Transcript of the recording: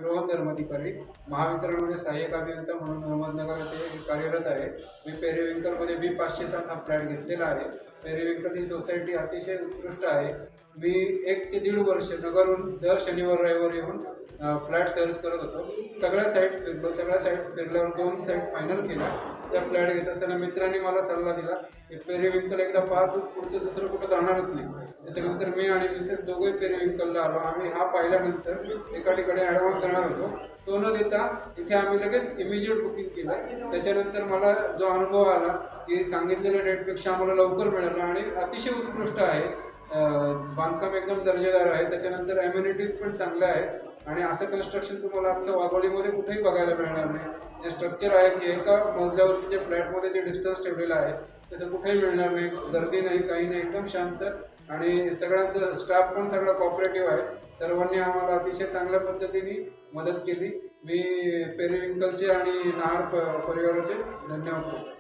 रोहन धर्माधिकारी, महावितरणमध्ये सहाय्यक अभियंता म्हणून अहमदनगर येथे कार्यरत आहे. मी पेरिविंकलमध्ये B507 हा फ्लॅट घेतलेला आहे. पेरिविंकल ही सोसायटी अतिशय उत्कृष्ट आहे. मी 1 ते 1.5 वर्ष नगरहून दर शनिवार रविवार येऊन फ्लॅट सर्च करत होतो. सगळ्या साईट फिरल्यावर 2 साईट फायनल केल्या. त्या फ्लॅट घेत असताना मित्रांनी मला सल्ला दिला की पेरिविंकल एकदा पाहा, तू पुढचं दुसरं कुठं जाणारच नाही. त्याच्यानंतर मी आणि मिसेस दोघंही पेरिविंकलला आलो. आम्ही हा पाहिल्यानंतर एका ठिकाणी ॲडव्हान्स देणार होतो, तो न देता इथे आम्ही लगेच इमिजिएट बुकिंग केलं. त्याच्यानंतर मला जो अनुभव आला की सांगितलेल्या डेटपेक्षा आम्हाला लवकर मिळालं आणि अतिशय उत्कृष्ट आहे. बांधकाम एकदम दर्जेदार आहे. त्याच्यानंतर ॲम्युनिटीज पण चांगल्या आहेत आणि असं कन्स्ट्रक्शन तुम्हाला अख्ख्या वाघोलीमध्ये कुठेही बघायला मिळणार नाही. जे स्ट्रक्चर आहे की एका मजल्यावरती जे फ्लॅटमध्ये जे डिस्टन्स ठेवलेलं आहे तसं कुठेही मिळणार नाही. गर्दी नाही, काही नाही, एकदम शांत आणि सगळ्यांचा स्टाफ पण सगळा कॉपरेटिव्ह आहे. सर्वांनी आम्हाला अतिशय चांगल्या पद्धतीने मदत केली. मी पेरिविंकलचे आणि नाहर परिवाराचे धन्यवाद करतो.